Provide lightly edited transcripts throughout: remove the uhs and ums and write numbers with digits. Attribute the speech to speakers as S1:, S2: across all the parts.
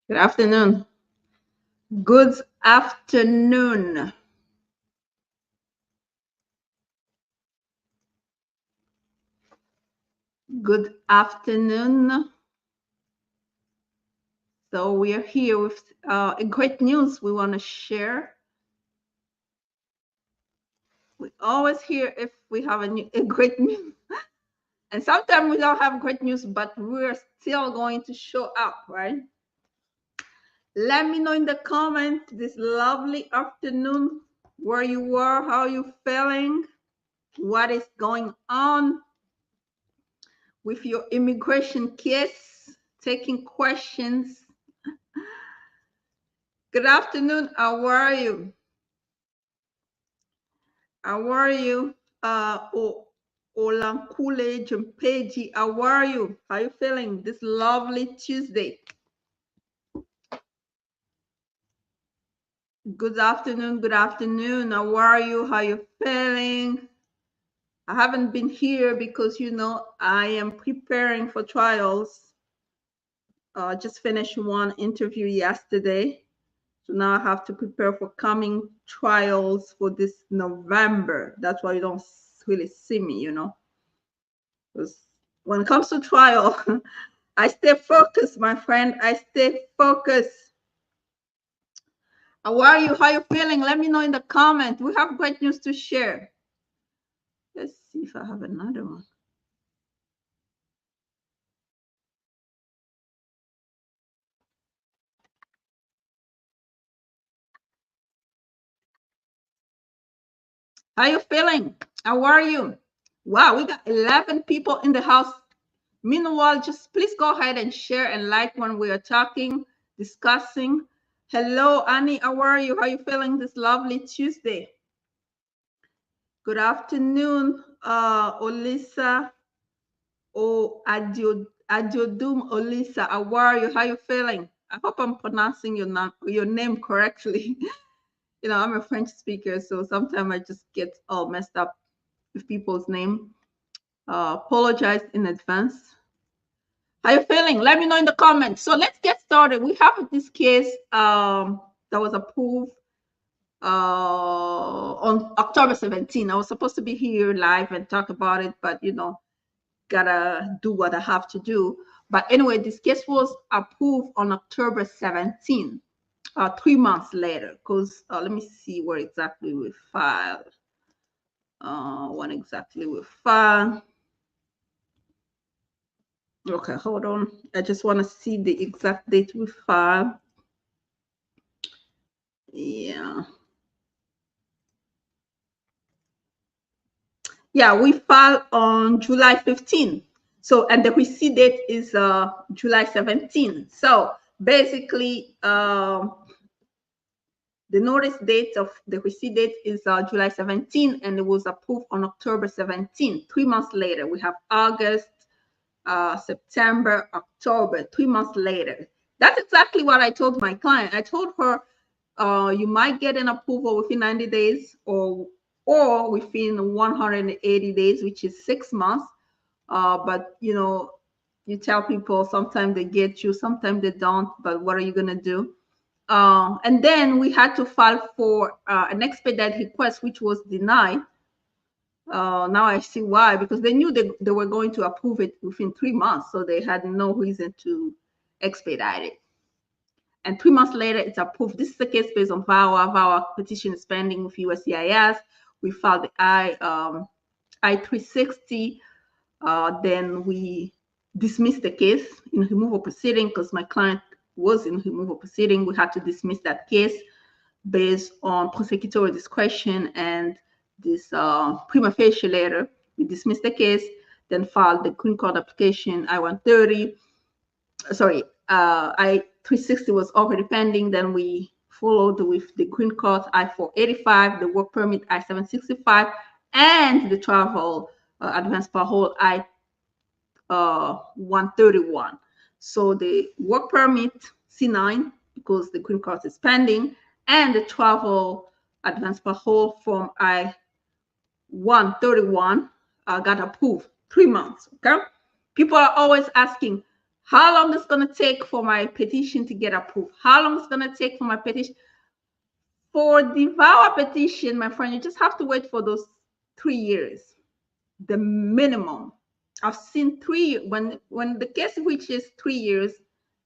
S1: Good afternoon. Good afternoon. Good afternoon. So we are here with a great news we want to share. We always hear if we have a great news. And sometimes we don't have great news, but we're still going to show up, right? Let me know in the comment this lovely afternoon where you were, how you feeling, what is going on with your immigration case, taking questions. Good afternoon. How are you? How are you? Olankule Jumpeji, how are you? How are you feeling this lovely Tuesday? Good afternoon. Good afternoon. How are you? How are you feeling? I haven't been here because, I am preparing for trials. Just finished one interview yesterday. So now I have to prepare for coming trials for this November. That's why you don't really see me, Because when it comes to trial, I stay focused, my friend. I stay focused. How are you? How are you feeling? Let me know in the comment. We have great news to share. Let's see if I have another one. How are you feeling? How are you? Wow, we got 11 people in the house. Meanwhile, just please go ahead and share and like when we are talking, discussing. Hello, Annie. How are you? How are you feeling this lovely Tuesday? Good afternoon, Olisa. Adiodum Olisa. How are you? How are you feeling? I hope I'm pronouncing your name correctly. I'm a French speaker, so sometimes I just get all messed up with people's name. Apologize in advance. How you feeling? Let me know in the comments. So let's get started. We have this case that was approved on October 17. I was supposed to be here live and talk about it, but gotta do what I have to do. But anyway, this case was approved on October 17, 3 months later. Because let me see where exactly we filed. When exactly we filed. Okay, hold on. I just want to see the exact date we filed. Yeah. Yeah, we filed on July 15. So, and the receipt date is July 17. So basically, the notice date of the receipt date is July 17, and it was approved on October 17. 3 months later, we have August, September, October, 3 months later. That's exactly what I told my client. I told her, you might get an approval within 90 days or within 180 days, which is 6 months. But you tell people sometimes they get you, sometimes they don't. But what are you gonna do? And then we had to file for an expedited request, which was denied. Now I see why, because they knew they were going to approve it within 3 months, so they had no reason to expedite it. And 3 months later, it's approved. This is the case based on VAWA. VAWA petition is pending with USCIS. We filed the I-360. Then we dismissed the case in removal proceeding because my client was in removal proceeding. We had to dismiss that case based on prosecutorial discretion and this prima facie letter. We dismissed the case, then filed the green card application I-130. Sorry, I-360 was already pending. Then we followed with the green card I-485, the work permit I-765, and the travel advance parole I-131. So the work permit C9, because the green card is pending, and the travel advance parole form I-131 got approved. 3 months. Okay. People are always asking, How long is going to take for my petition to get approved? How long is going to take for my petition? For the VAWA petition, my friend, you just have to wait for those 3 years, the minimum. I've seen 3 when the case reaches 3 years,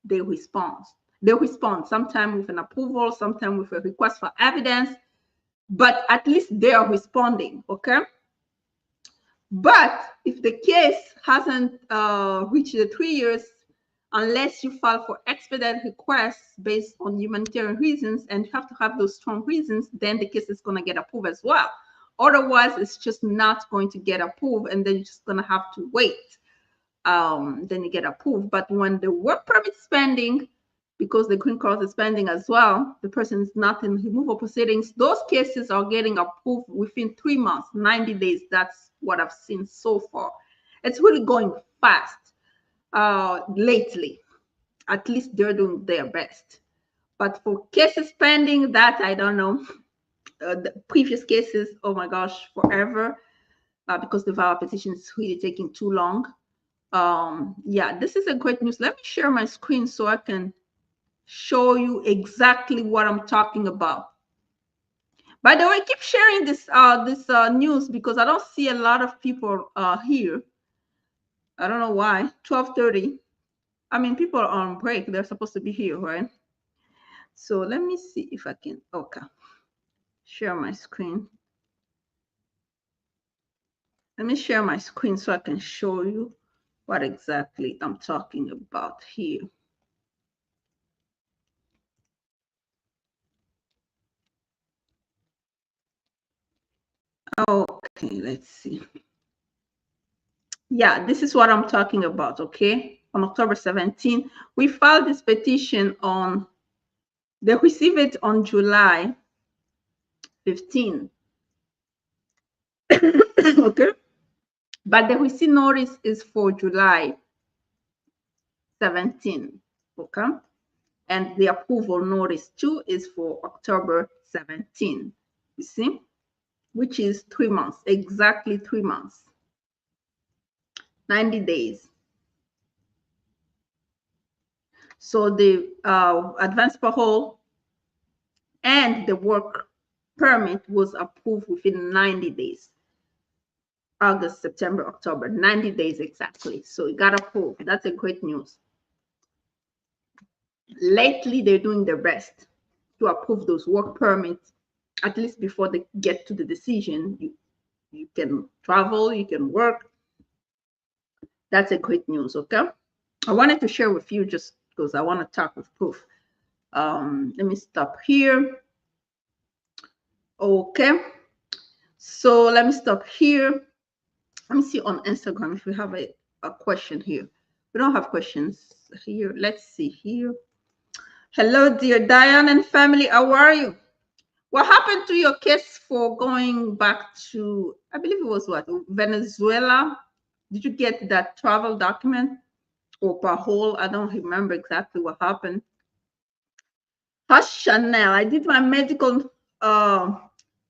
S1: they respond. They respond sometime with an approval, sometime with a request for evidence, but at least they are responding, okay? But if the case hasn't reached the 3 years, unless you file for expedited requests based on humanitarian reasons, and you have to have those strong reasons, then the case is going to get approved as well. Otherwise, it's just not going to get approved, and then you're just going to have to wait. Then you get approved. But when the work permit is pending, because the green card is pending as well, the person is not in removal proceedings, those cases are getting approved within 3 months, 90 days. That's what I've seen so far. It's really going fast lately. At least they're doing their best. But for cases pending, that I don't know. The previous cases, oh my gosh, forever, because the VAWA petition is really taking too long. Yeah, this is a great news. Let me share my screen so I can show you exactly what I'm talking about. By the way, keep sharing this news because I don't see a lot of people here. I don't know why. 12:30. I mean, people are on break. They're supposed to be here, right? So let me see if I can. Okay, share my screen. Let me share my screen so I can show you what exactly I'm talking about here. Okay, let's see. Yeah, this is what I'm talking about, okay? On October 17, we filed this petition on, they received it on July 15. Okay? But the receipt notice is for July 17, okay? And the approval notice too is for October 17, you see? Which is 3 months, exactly 3 months, 90 days. So the advance parole and the work permit was approved within 90 days. August, September, October, 90 days exactly. So it got approved. That's a great news. Lately, they're doing their best to approve those work permits, at least before they get to the decision. You can travel, you can work. That's a great news, okay? I wanted to share with you just because I want to talk with proof. Let me stop here. Okay, so let me stop here. Let me see on Instagram if we have a question here. We don't have questions here. Let's see here. Hello, dear Diane and family. How are you? What happened to your case for going back to, I believe it was what, Venezuela? Did you get that travel document or parole? I don't remember exactly what happened. Hush Chanel, I did my medical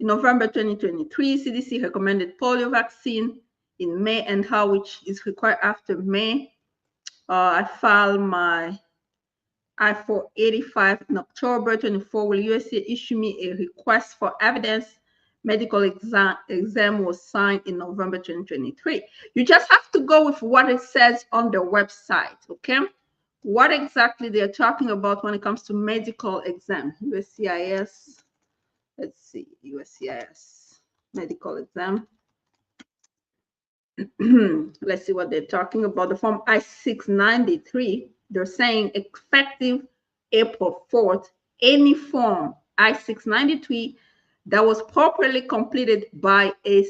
S1: in November 2023. CDC recommended polio vaccine in May and how which is required after May. I filed my I-485 in October 24. Will USA issue me a request for evidence? Medical exam was signed in November 2023. You just have to go with what it says on the website, okay? What exactly they're talking about when it comes to medical exam. USCIS, let's see, USCIS medical exam. Let's see what they're talking about. The form I-693, they're saying effective April 4th, any form I-693 that was properly completed by a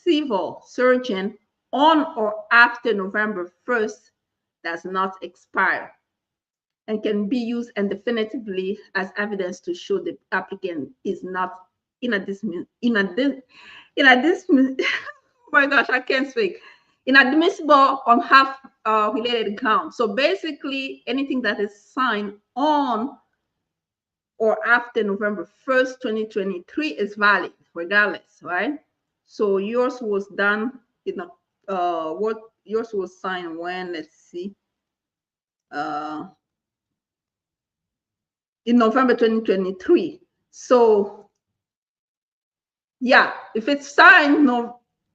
S1: civil surgeon on or after November 1st does not expire and can be used indefinitely as evidence to show the applicant is not inadmissible. Oh my gosh, I can't speak. Inadmissible on half related grounds. So basically, anything that is signed on or after November 1st, 2023 is valid regardless, right? So yours was done in what yours was signed when, let's see, in November 2023. So yeah, if it's signed on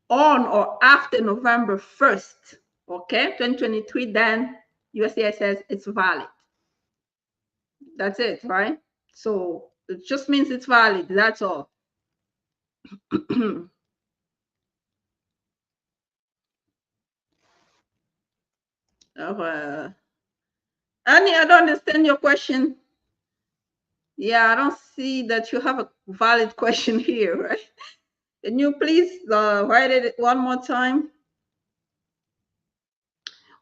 S1: or after November 1st, okay, 2023, then USCIS says it's valid. That's it, right? So it just means it's valid. That's all. Annie, I don't understand your question. Yeah, I don't see that you have a valid question here, right? Can you please write it one more time?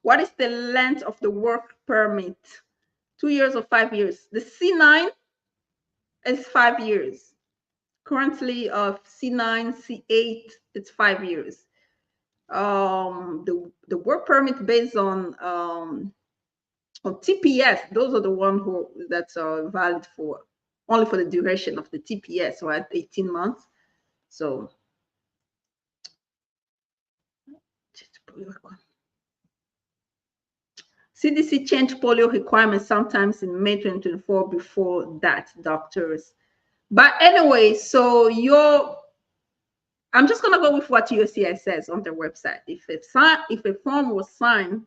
S1: What is the length of the work permit? 2 years or 5 years? The C9 is 5 years. Currently of C9, C8, it's 5 years. The work permit based on TPS, those are the ones that's valid for only for the duration of the TPS, right? 18 months. So CDC changed polio requirements sometimes in May 2024 before that, doctors. But anyway, so I'm just gonna go with what USCIS says on their website. If a form was signed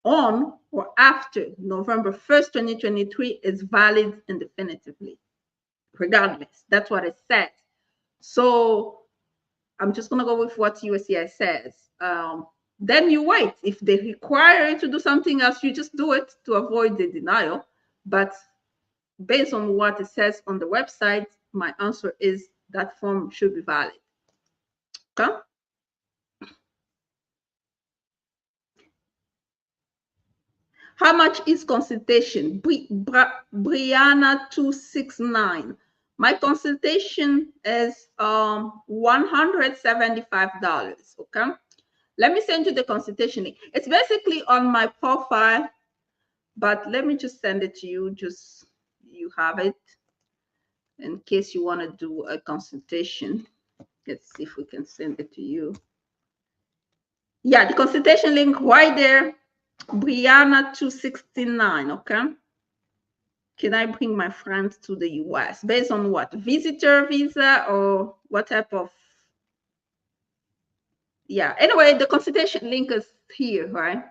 S1: on or after November 1st, 2023, is valid indefinitely, regardless. That's what it says. So I'm just gonna go with what USCIS says. Then you wait. If they require you to do something else, you just do it to avoid the denial. But based on what it says on the website, my answer is that form should be valid. Okay. How much is consultation? Brianna 269. My consultation is $175. Okay. Let me send you the consultation link. It's basically on my profile, but let me just send it to you. Just you have it in case you want to do a consultation. Let's see if we can send it to you. Yeah, the consultation link right there. Brianna 269. Okay. Can I bring my friends to the US? Based on what? Visitor visa or what type of? Yeah. Anyway, the consultation link is here, right?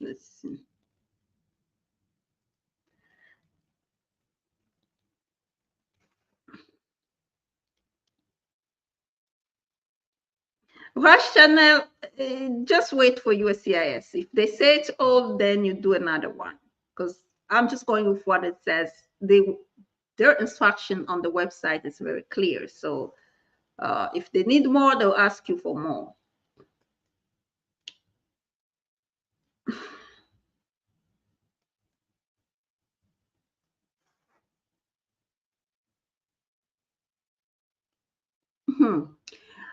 S1: Let's see. Rush channel, just wait for USCIS. If they say it's old, then you do another one. Because I'm just going with what it says. Their instruction on the website is very clear. So if they need more, they'll ask you for more.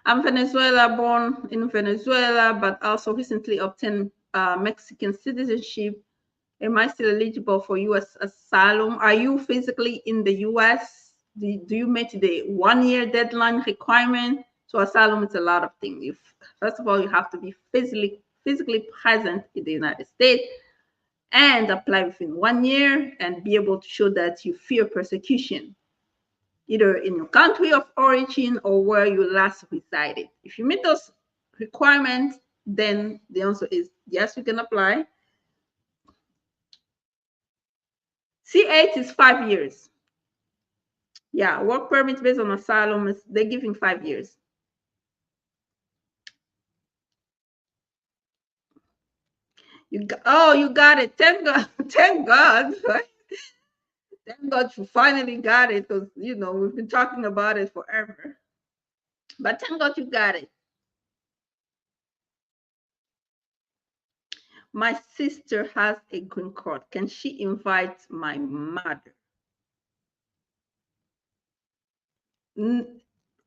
S1: I'm Venezuela, born in Venezuela, but also recently obtained Mexican citizenship. Am I still eligible for U.S. asylum? Are you physically in the U.S.? Do you meet the 1 year deadline requirement? So asylum is a lot of things. First of all, you have to be physically present in the United States and apply within 1 year and be able to show that you fear persecution, either in your country of origin or where you last resided. If you meet those requirements, then the answer is yes, you can apply. C8 is 5 years. Yeah, work permit based on asylum is they're giving 5 years. You got it. Thank God. Thank God. Right? Thank God you finally got it, because we've been talking about it forever. But thank God you got it. My sister has a green card. Can she invite my mother?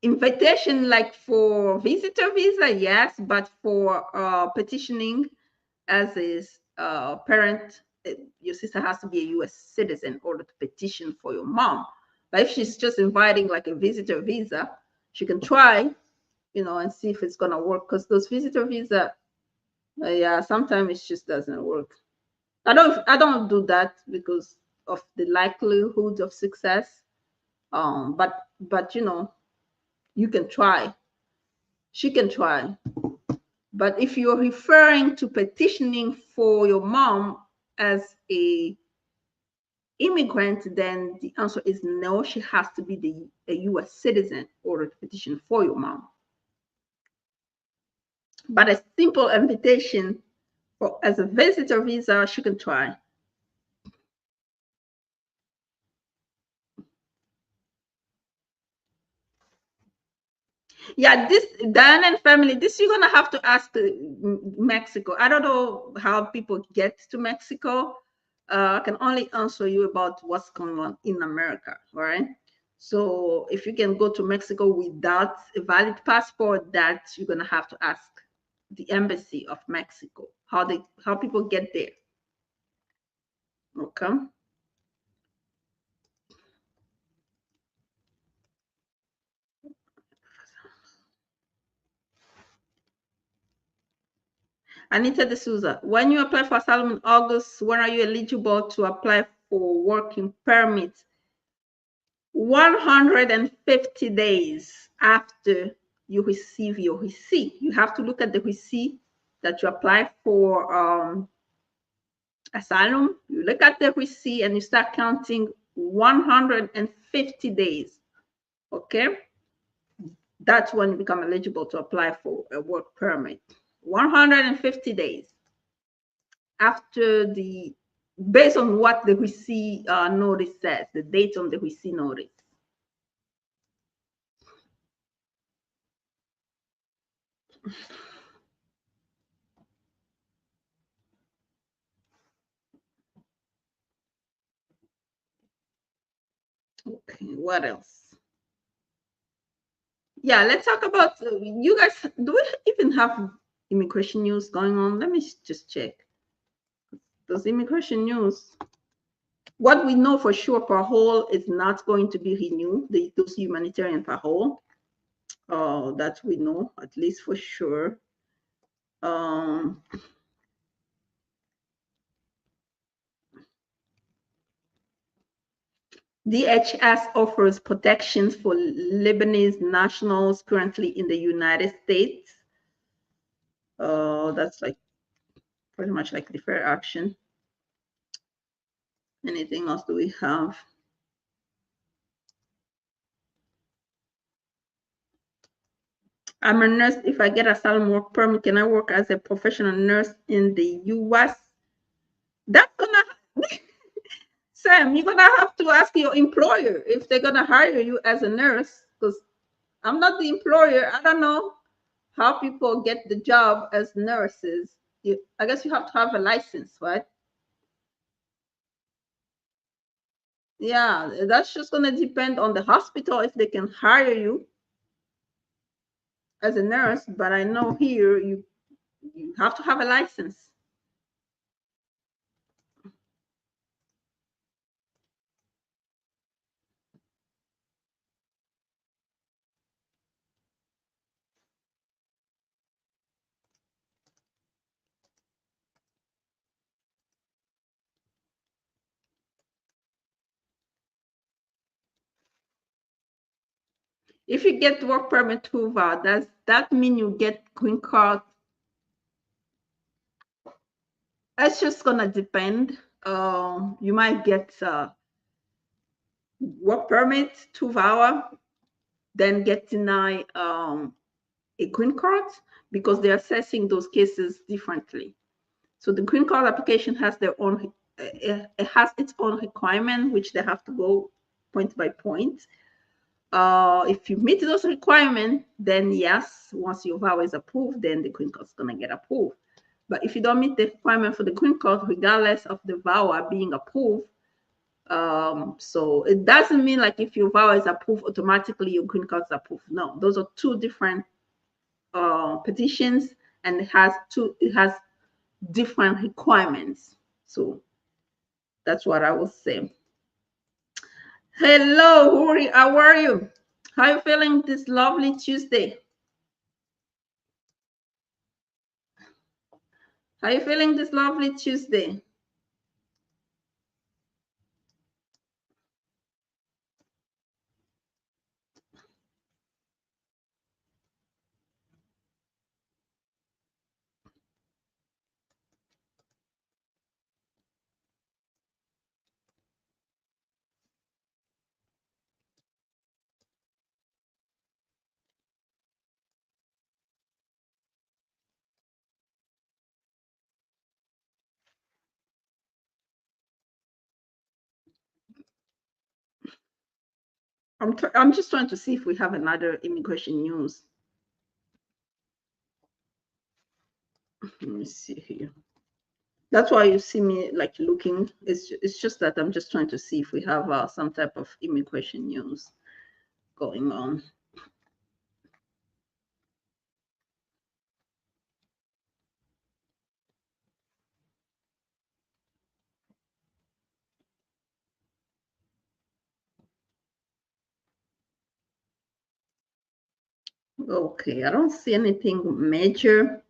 S1: Invitation like for visitor visa, yes, but for petitioning as is parent, your sister has to be a US citizen in order to petition for your mom. But if she's just inviting like a visitor visa, she can try. you know, and see if it's gonna work. Because those visitor visa, yeah, sometimes it just doesn't work. I don't do that because of the likelihood of success. But you know, you can try. She can try. But if you're referring to petitioning for your mom as a immigrant, then the answer is no. She has to be a U.S. citizen in order to petition for your mom. But a simple invitation for as a visitor visa, she can try. Yeah, this Diane and family, this you're gonna have to ask Mexico. I don't know how people get to Mexico. I can only answer you about what's going on in America, all right? So if you can go to Mexico without a valid passport, that you're gonna have to ask the embassy of Mexico how people get there. Okay. Anita De Souza, when you apply for asylum in August, when are you eligible to apply for working permit? 150 days after you receive your receipt. You have to look at the receipt that you apply for asylum. You look at the receipt and you start counting 150 days. Okay? That's when you become eligible to apply for a work permit. 150 days after based on what the receipt notice says, the date on the receipt notice. Okay, what else? Yeah, let's talk about you guys. Do we even have immigration news going on? Let me just check. Those immigration news. What we know for sure, parole is not going to be renewed. Those humanitarian parole. That we know at least for sure. DHS offers protections for Lebanese nationals currently in the United States. That's like pretty much like deferred action. Anything else do we have? I'm a nurse. If I get asylum work permit, can I work as a professional nurse in the US? That's gonna, Sam, you're gonna have to ask your employer if they're gonna hire you as a nurse, because I'm not the employer. I don't know how people get the job as nurses. I guess you have to have a license, right? Yeah, that's just gonna depend on the hospital if they can hire you as a nurse. But I know here you have to have a license. If you get work permit through VA, does that mean you get green card? It's just gonna depend. You might get work permit through VAWA, then get denied a green card because they're assessing those cases differently. So the green card application has their own, it has its own requirement, which they have to go point by point. If you meet those requirements, then yes, once your VAWA is approved, then the green card is gonna get approved. But if you don't meet the requirement for the green card, regardless of the VAWA being approved, so it doesn't mean like if your VAWA is approved, automatically your green card is approved. No, those are two different petitions, and it has different requirements. So that's what I will say. Hello, Huri, how are you? How are you feeling this lovely Tuesday? How are you feeling this lovely Tuesday? I'm just trying to see if we have another immigration news. Let me see here. That's why you see me like looking. It's just that I'm just trying to see if we have some type of immigration news going on. Okay, I don't see anything major.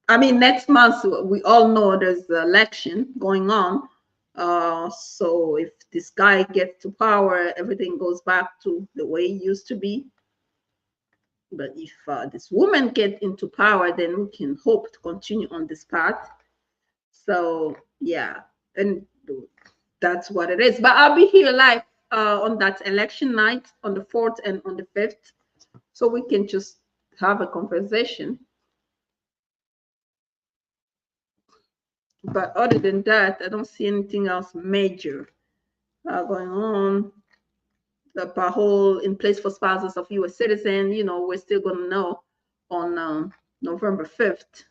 S1: I mean, next month we all know there's the election going on. So if this guy gets to power, everything goes back to the way it used to be. But if this woman gets into power, then we can hope to continue on this path. So yeah, and that's what it is. But I'll be here live on that election night on the 4th and on the 5th, so we can just have a conversation. But other than that, I don't see anything else major going on. The parole in place for spouses of U.S. citizens, you know, we're still going to know on November 5th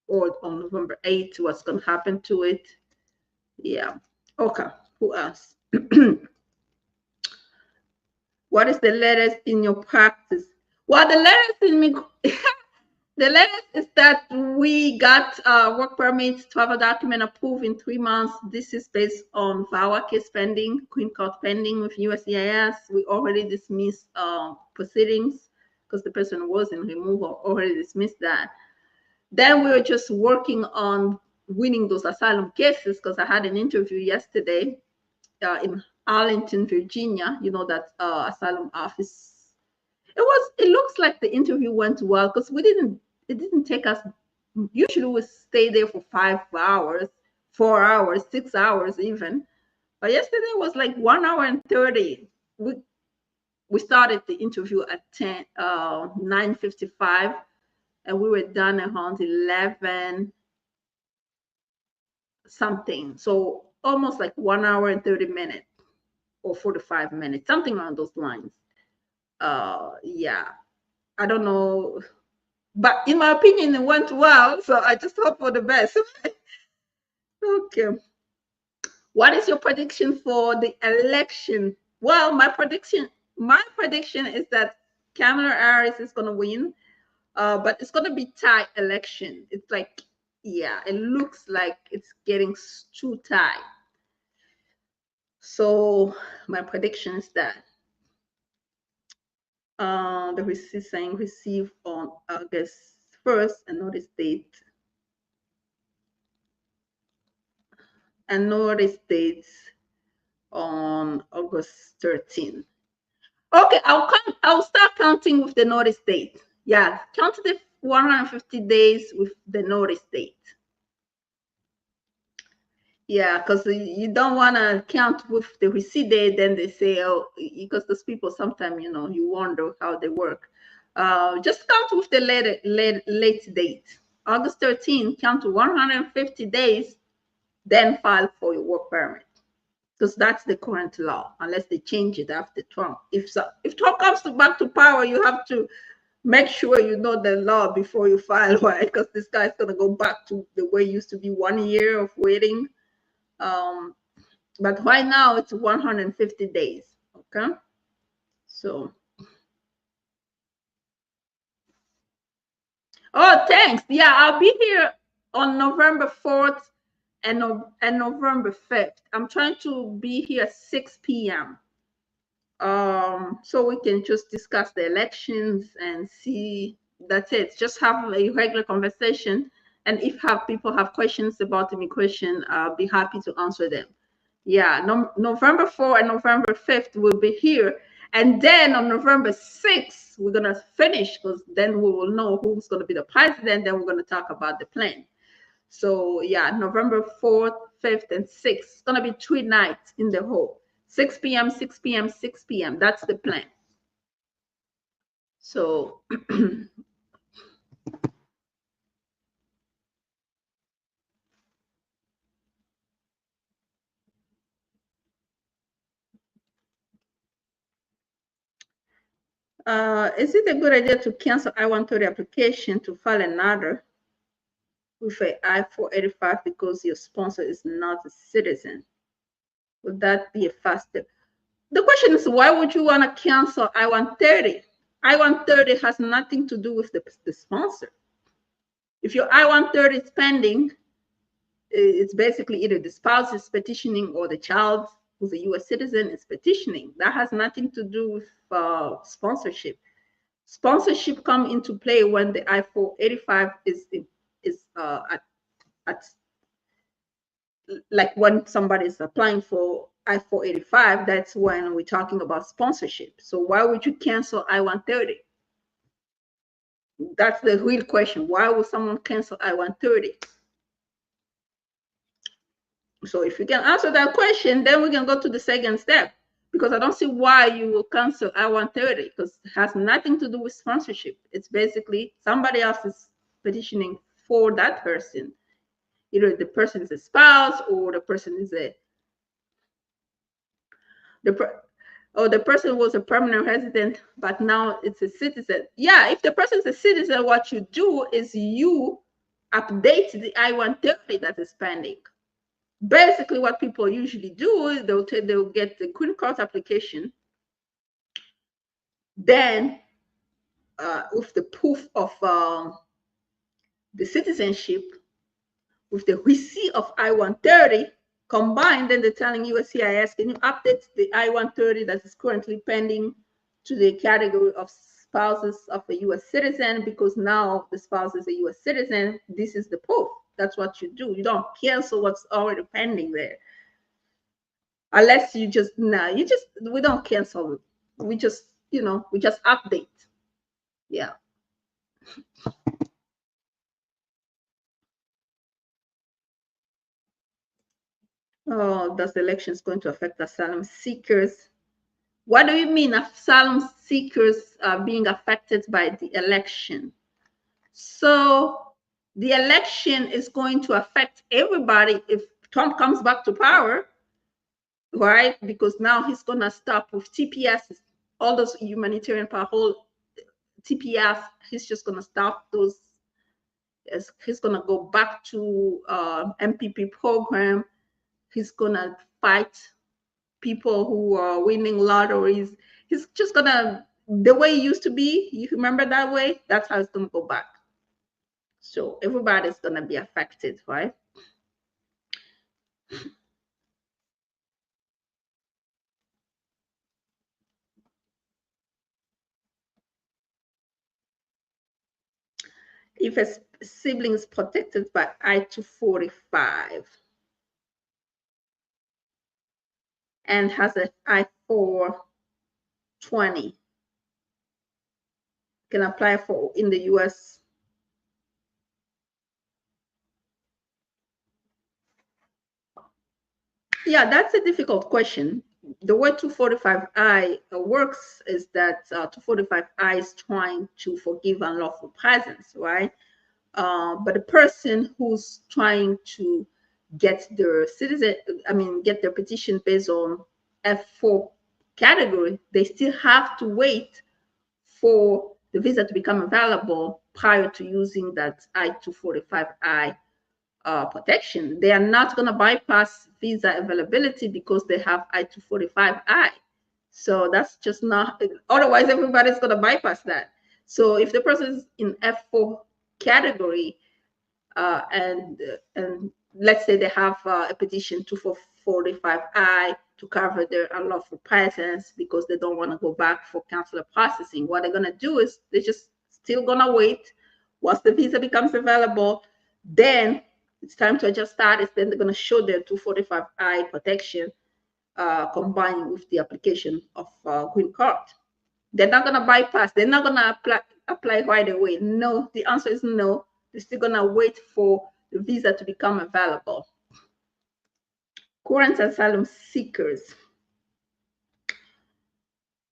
S1: or on November 8th what's going to happen to it. Yeah. Okay. Who else? What is the latest in your practice? Well, the latest in me, the latest is that we got work permits, travel document approved in 3 months. This is based on VAWA case pending, Queen Court pending with USCIS. We already dismissed proceedings because the person was in removal, already dismissed that. Then we were just working on winning those asylum cases because I had an interview yesterday in Arlington, Virginia. You know, that asylum office. It looks like the interview went well because it didn't take us, usually we stay there for 5 hours, 4 hours, 6 hours even. But yesterday was like 1 hour and 30. We started the interview at 9:55 and we were done around 11 something. So almost like 1 hour and 30 minutes or 45 minutes, something along those lines. Yeah, I don't know, but in my opinion, it went well. So I just hope for the best. Okay. What is your prediction for the election? Well, my prediction is that Kamala Harris is going to win, but it's going to be tight election. It's like, yeah, it looks like it's getting too tight. So my prediction is that the receipt saying receive on August 1st and notice date and notice dates on August 13th. Okay, I'll start counting with the notice date. Yeah, count the 150 days with the notice date. Yeah, because you don't want to count with the receipt date, then they say, oh, because those people sometimes, you know, you wonder how they work. Just count with the late date. August 13th, count to 150 days, then file for your work permit. Because that's the current law, unless they change it after Trump. If Trump comes back to power, you have to make sure you know the law before you file, right? Because this guy's gonna go back to the way it used to be 1 year of waiting. But right now it's 150 days. Okay, so oh, thanks. Yeah, I'll be here on November 4th and November 5th. I'm trying to be here at 6 p.m. So we can just discuss the elections and see. That's it. Just have a regular conversation And if people have questions about immigration, I'll be happy to answer them. Yeah, November 4th and November 5th will be here. And then on November 6th, we're going to finish, because then we will know who's going to be the president. Then we're going to talk about the plan. So yeah, November 4th, 5th, and 6th. It's going to be 3 nights in the hole. 6 p.m., 6 p.m., 6 p.m. That's the plan. So is it a good idea to cancel I-130 application to file another with a I-485 because your sponsor is not a citizen? Would that be a faster? The question is, why would you want to cancel I-130? I-130 has nothing to do with the sponsor. If your I-130 is pending, it's basically either the spouse is petitioning or the child who's a U.S. citizen is petitioning. That has nothing to do with sponsorship. Sponsorship come into play when the I-485 is at like when somebody is applying for I-485. That's when we're talking about sponsorship. So why would you cancel I-130? That's the real question. Why would someone cancel I-130? So if you can answer that question, then we can go to the second step, because I don't see why you will cancel I-130, because it has nothing to do with sponsorship. It's basically somebody else is petitioning for that person. Either the person is a spouse or the person is the person was a permanent resident, but now it's a citizen. Yeah, if the person is a citizen, what you do is you update the I-130 that is pending. Basically, what people usually do is they'll get the green card application, then with the proof of the citizenship, with the receipt of I-130 combined, then they're telling USCIS, can you update the I-130 that is currently pending to the category of spouses of a U.S. citizen, because now the spouse is a U.S. citizen. This is the proof. That's what you do. You don't cancel what's already pending there. Unless you just, we don't cancel. We just, we just update. Yeah. Oh, does the elections going to affect asylum seekers? What do you mean asylum seekers are being affected by the election? So the election is going to affect everybody if Trump comes back to power, right? Because now he's going to stop with TPS, all those humanitarian parole, TPS, he's just going to stop those. He's going to go back to MPP program. He's going to fight people who are winning lotteries. He's just going to, the way it used to be, you remember that way? That's how it's going to go back. So everybody's going to be affected, right? If a sibling is protected by I-245 and has an I-420, can apply for in the U.S. Yeah, that's a difficult question. The way 245I works is that 245I is trying to forgive unlawful presence, right? But the person who's trying to get their get their petition based on F4 category, they still have to wait for the visa to become available prior to using that I-245I protection. They are not going to bypass visa availability because they have I-245I. So that's just not, otherwise everybody's going to bypass that. So if the person is in F4 category and let's say they have a petition 245I to cover their unlawful presence because they don't want to go back for consular processing, what they're going to do is they're just still going to wait once the visa becomes available. Then it's time to adjust status. Then they're going to show their 245I protection combined with the application of green card. They're not going to bypass. They're not going to apply right away. No, the answer is no. They're still going to wait for the visa to become available. Current asylum seekers.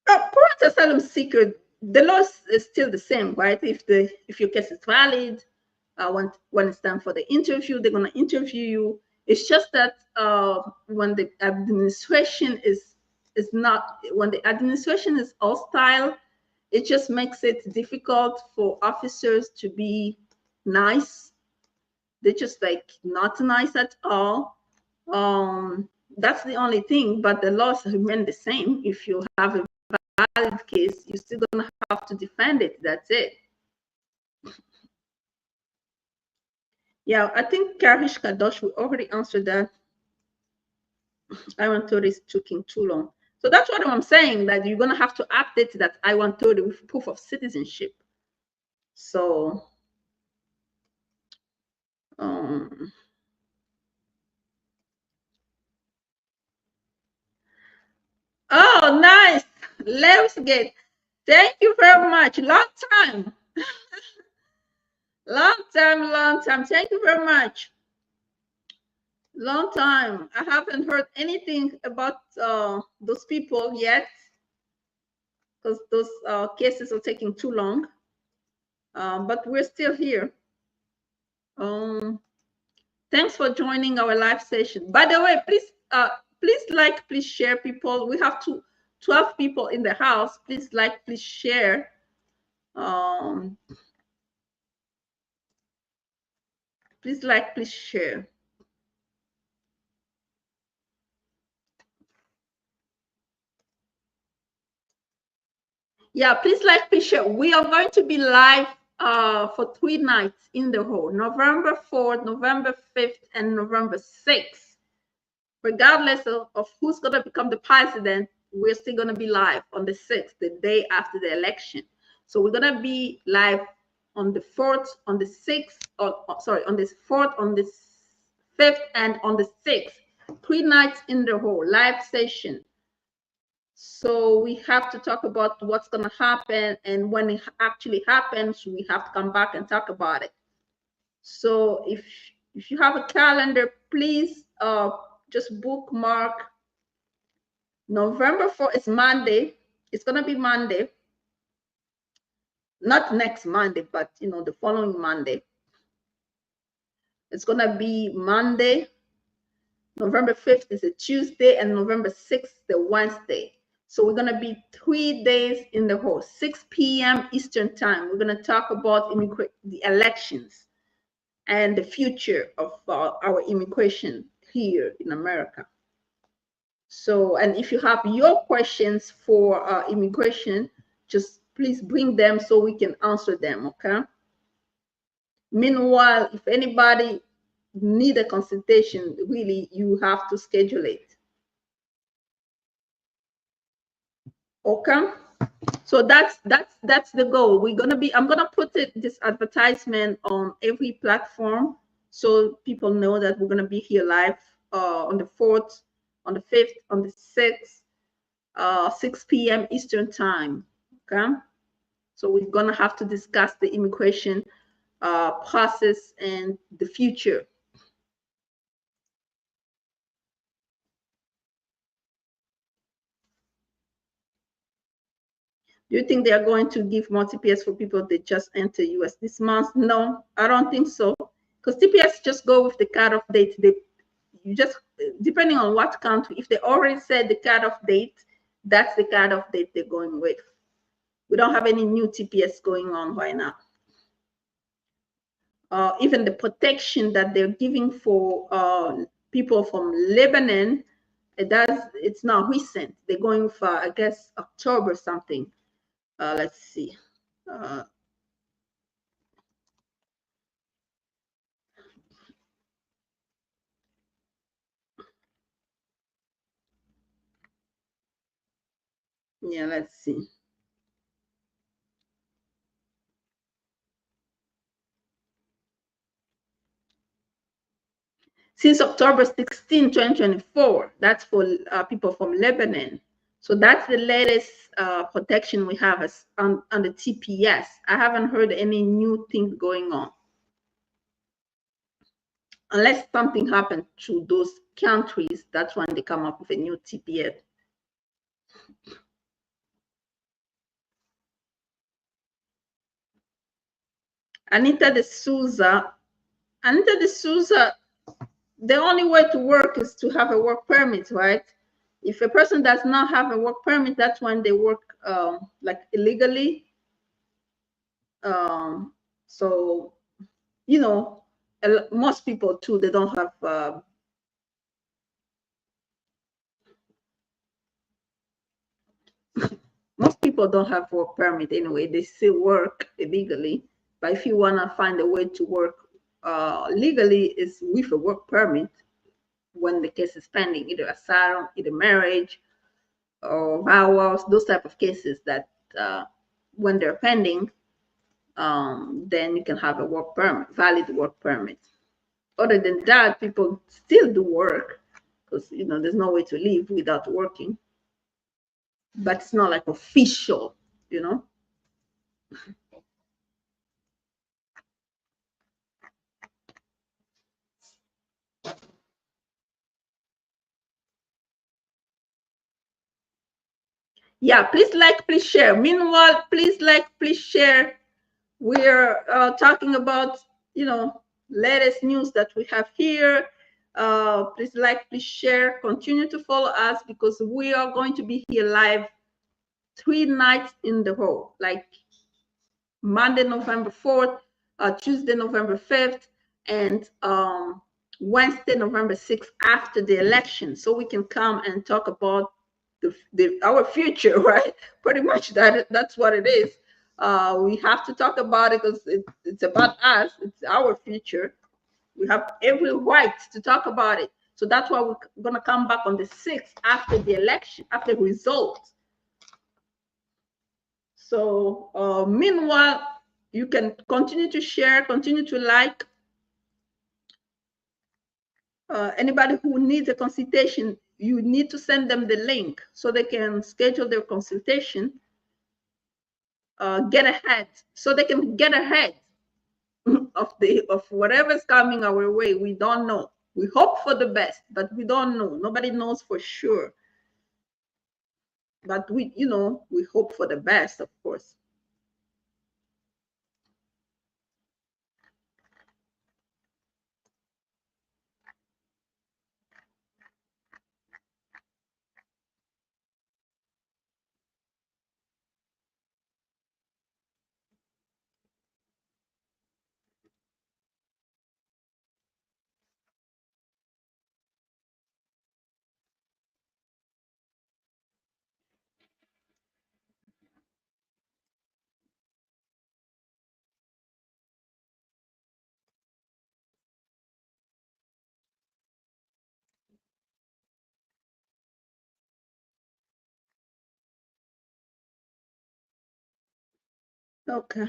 S1: Current asylum seeker, the law is still the same, right? If your case is valid, when it's time for the interview, they're going to interview you. It's just that when the administration is hostile, it just makes it difficult for officers to be nice. They're just like not nice at all. That's the only thing, but the laws remain the same. If you have a valid case, you're still gonna have to defend it. That's it. Yeah, I think Karish Kadosh, we already answered that. I-130 is taking too long. So that's what I'm saying, that you're gonna have to update that I-130 with proof of citizenship. So oh, nice. Let's get. Thank you very much. Long time. Long time. Thank you very much. Long time. I haven't heard anything about those people yet, because those cases are taking too long. But we're still here. Thanks for joining our live session. By the way, please like, please share, people. We have 12 people in the house. Please like, please share. Please like, please share. Yeah, please like, please share. We are going to be live for 3 nights in the whole, November 4th, November 5th, and November 6th. Regardless of who's going to become the president, we're still going to be live on the 6th, the day after the election. So we're going to be live on the 4th, on the 6th, sorry, on the 4th, on the 5th, and on the 6th. 3 nights in the whole, live session. So we have to talk about what's going to happen, and when it actually happens, we have to come back and talk about it. So if you have a calendar, please just bookmark November 4th. It's Monday. It's going to be Monday. Not next Monday, but the following Monday. It's going to be Monday. November 5th is a Tuesday, and November 6th is a Wednesday. So we're going to be 3 days in the whole, 6 p.m. Eastern time. We're going to talk about the elections and the future of our immigration here in America. So, and if you have your questions for immigration, just please bring them so we can answer them, okay? Meanwhile, if anybody need a consultation, really, you have to schedule it. Okay, so that's the goal. I'm gonna put this advertisement on every platform so people know that we're gonna be here live on the 4th, on the 5th, on the 6th, 6 p.m. Eastern time. Okay, so we're gonna have to discuss the immigration process and the future. Do you think they are going to give more TPS for people that just enter US this month? No, I don't think so. Because TPS just go with the cutoff date. You just, depending on what country, if they already said the cutoff date, that's the cutoff date they're going with. We don't have any new TPS going on right now. Even the protection that they're giving for people from Lebanon, it's not recent. They're going for, I guess, October something. Let's see. Yeah, let's see. since October 16, 2024. That's for people from Lebanon. So that's the latest protection we have as on the TPS. I haven't heard any new things going on. Unless something happened to those countries, that's when they come up with a new TPS. Anita de Souza, the only way to work is to have a work permit, right? If a person does not have a work permit, that's when they work like illegally. So, you know, most people too, they don't have most people don't have work permit anyway. They still work illegally. But if you want to find a way to work legally, is with a work permit when the case is pending, either asylum, either marriage, or vows, those type of cases that when they're pending, then you can have a work permit, valid work permit. Other than that, people still do work because there's no way to live without working, but it's not like official, Yeah, please like, please share. Meanwhile, please like, please share. We're talking about, latest news that we have here. Please like, please share. Continue to follow us because we are going to be here live 3 nights in the row, like Monday, November 4th, Tuesday, November 5th, and Wednesday, November 6th after the election, so we can come and talk about our future, right? Pretty much that's what it is. We have to talk about it because it's about us. It's our future. We have every right to talk about it. So that's why we're going to come back on the 6th after the election, after the results. So meanwhile, you can continue to share, continue to like. Anybody who needs a consultation, you need to send them the link so they can schedule their consultation, get ahead, so they can get ahead of whatever's coming our way. We don't know. We hope for the best, but we don't know. Nobody knows for sure. But we hope for the best, of course. Okay.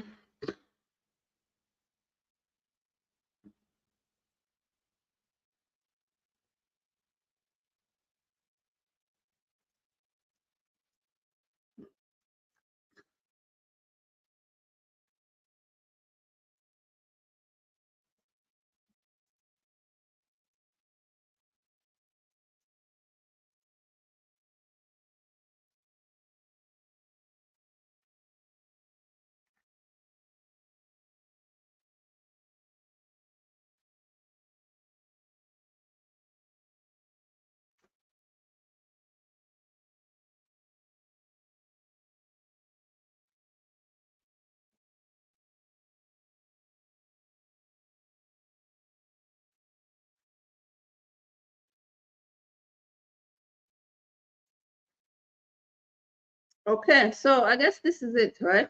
S1: Okay, so I guess this is it, right?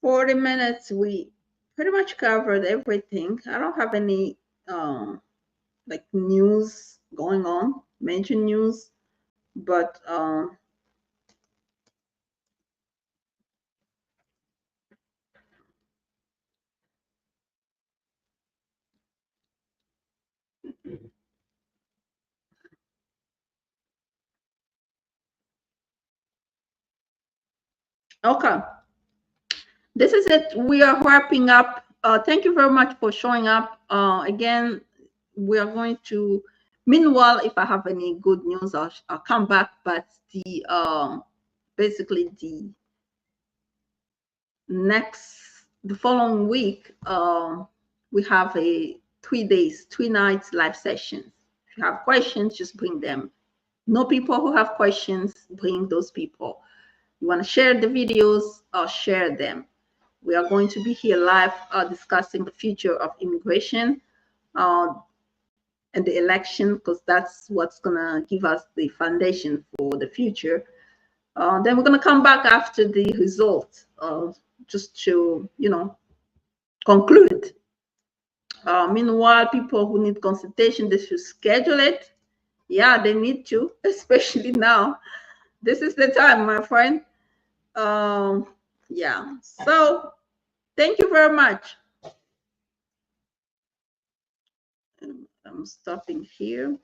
S1: 40 minutes, we pretty much covered everything. I don't have any like news going on, major news, but Okay, this is it. We are wrapping up. Thank you very much for showing up. Again, we are going to, meanwhile, if I have any good news, I'll come back. But the basically the following week, we have a 3 days, 3 nights live sessions. If you have questions, just bring them. Know people who have questions, bring those people. You want to share the videos, share them. We are going to be here live discussing the future of immigration and the election, because that's what's going to give us the foundation for the future. Then we're going to come back after the results, just to, conclude. Meanwhile, people who need consultation, they should schedule it. Yeah, they need to, especially now. This is the time, my friend. Yeah, so thank you very much. I'm stopping here.